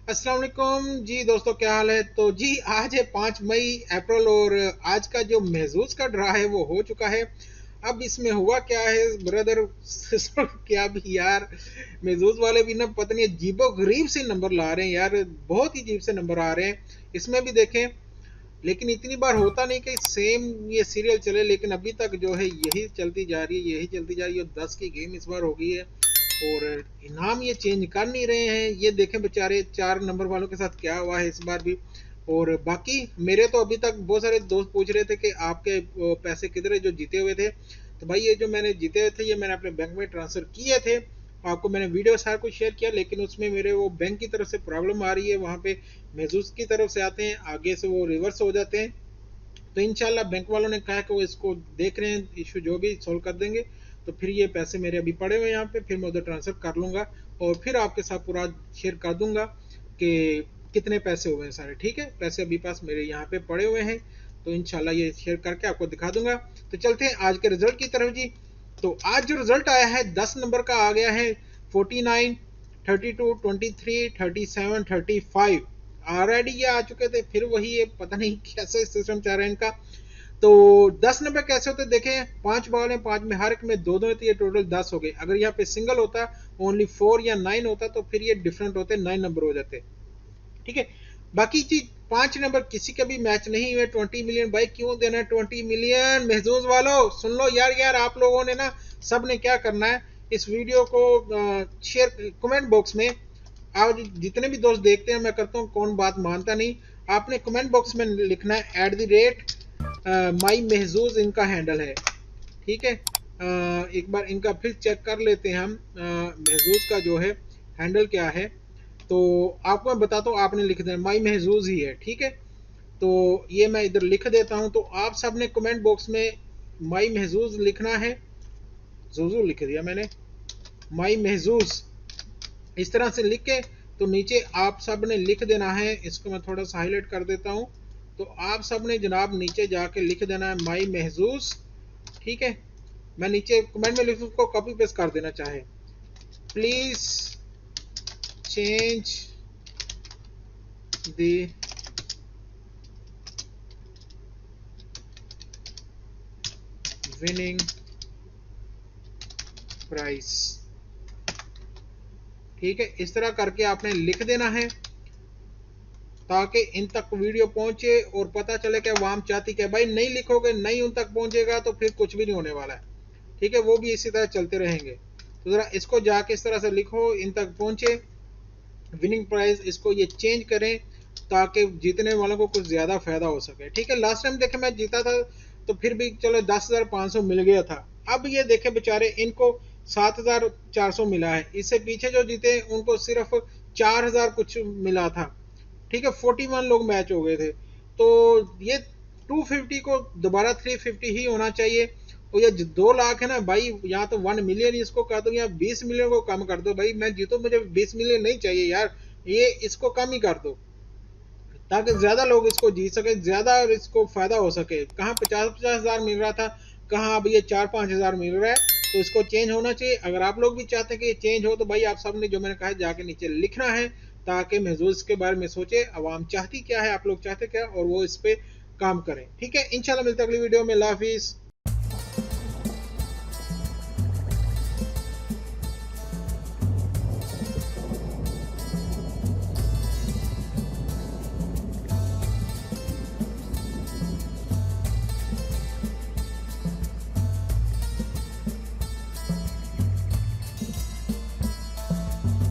अस्सलाम वालेकुम जी दोस्तों, क्या हाल है। तो जी आज है 5 मई अप्रैल और आज का जो महजूज का ड्रा है वो हो चुका है। अब इसमें हुआ क्या है ब्रदर सिस्टर, क्या भी यार महजूज वाले भी ना पता नहीं अजीबो गरीब से नंबर ला रहे हैं यार, बहुत ही अजीब से नंबर आ रहे हैं इसमें भी देखें। लेकिन इतनी बार होता नहीं कि सेम ये सीरियल चले, लेकिन अभी तक जो है यही चलती जा रही है, यही चलती जा रही है। 10 की गेम इस बार हो गई है और इनाम ये चेंज कर नहीं रहे हैं। ये देखें बेचारे 4 नंबर वालों के साथ क्या हुआ है इस बार भी। और बाकी मेरे तो अभी तक बहुत सारे दोस्त पूछ रहे थे कि आपके पैसे किधर है जो जीते हुए थे। तो भाई ये जो मैंने जीते हुए थे ये मैंने अपने बैंक में ट्रांसफर किए थे। आपको मैंने वीडियो सारा कुछ शेयर किया, लेकिन उसमें मेरे वो बैंक की तरफ से प्रॉब्लम आ रही है, वहां पे महजूस की तरफ से आते हैं, आगे से वो रिवर्स हो जाते हैं। तो इंशाल्लाह बैंक वालों ने कहा कि वो इसको देख रहे हैं, इशू जो भी सोल्व कर देंगे। तो फिर ये पैसे मेरे अभी पड़े हुए यहाँ पे, फिर मैं उधर ट्रांसफर कर लूंगा और फिर आपके साथ पूरा शेयर कर दूंगा कि कितने पैसे हुए हैं सारे। ठीक है, पैसे अभी पास मेरे यहाँ पे पड़े हुए हैं, तो इंशाल्लाह ये शेयर करके आपको दिखा दूंगा। तो चलते हैं आज के रिजल्ट की तरफ जी। तो आज जो रिजल्ट आया है 10 नंबर का आ गया है 49, 32, 23, 37, 35। ऑलरेडी ये आ चुके थे, फिर वही है, पता नहीं कैसे सिस्टम चल रहा है इनका। तो 10 नंबर कैसे होते देखें, 5 बॉल है, 5 में हर एक में दो दो है, तो ये टोटल 10 हो गए। अगर यहाँ पे सिंगल होता, ओनली 4 या 9 होता, तो फिर ये डिफरेंट होते, 9 नंबर हो जाते। ठीक है, बाकी चीज 5 नंबर किसी के भी मैच नहीं हुए। 20 मिलियन भाई क्यों देना है 20 मिलियन। महजूज वालों सुन लो यार आप लोगों ने ना, सब ने क्या करना है, इस वीडियो को शेयर कमेंट बॉक्स में। आज जितने भी दोस्त देखते हैं, मैं करता हूँ कौन बात मानता नहीं, आपने कमेंट बॉक्स में लिखना है @ माई महजूज इनका हैंडल है। ठीक है, एक बार इनका फिर चेक कर लेते हैं हम, महजूज का जो है हैंडल क्या है। तो आपको मैं बताता हूँ, आपने लिख देना माई महजूज ही है। ठीक है, तो ये मैं इधर लिख देता हूँ, तो आप सब ने कमेंट बॉक्स में माई महजूज लिखना है। जूजू लिख दिया मैंने, माई महजूज इस तरह से लिख के, तो नीचे आप सब ने लिख देना है। इसको मैं थोड़ा सा हाईलाइट कर देता हूँ। तो आप सब ने जनाब नीचे जाके लिख देना है माई महजूज। ठीक है, मैं नीचे कमेंट में लिख, उसको कॉपी पेस्ट कर देना चाहे, please change the winning price. ठीक है, इस तरह करके आपने लिख देना है ताकि इन तक वीडियो पहुंचे और पता चले कि वाम चाहती क्या। भाई नहीं लिखोगे, नहीं उन तक पहुंचेगा, तो फिर कुछ भी नहीं होने वाला है। ठीक है, वो भी इसी तरह चलते रहेंगे। तो जरा इसको जाके इस तरह से लिखो, इन तक पहुंचे विनिंग प्राइस, इसको ये चेंज करें ताकि जीतने वालों को कुछ ज्यादा फायदा हो सके। ठीक है, लास्ट टाइम देखे मैं जीता था, तो फिर भी चलो 10,500 मिल गया था। अब ये देखे बेचारे इनको 7,400 मिला है, इससे पीछे जो जीते उनको सिर्फ 4,000 कुछ मिला था। ठीक है, 41 लोग मैच हो गए थे। तो ये 250 को दोबारा 350 ही होना चाहिए। और ये 2 लाख है ना भाई, यहाँ तो 1 मिलियन इसको कर दो, या 20 मिलियन को कम कर दो। भाई मैं जीतो, मुझे 20 मिलियन नहीं चाहिए यार, ये इसको कम ही कर दो ताकि ज्यादा लोग इसको जीत सके, ज्यादा इसको फायदा हो सके। कहाँ 50-50 हजार मिल रहा था, कहाँ अब ये 4-5 हजार मिल रहा है। तो इसको चेंज होना चाहिए। अगर आप लोग भी चाहते हैं कि ये चेंज हो, तो भाई आप सबने जो मैंने कहा है जाके नीचे लिखना है, ताकि महजूज के बारे में सोचे अवाम चाहती क्या है, आप लोग चाहते क्या, और वो इस पे काम करें। ठीक है, इंशाल्लाह मिलते अगली वीडियो में। अल्लाह हाफिज।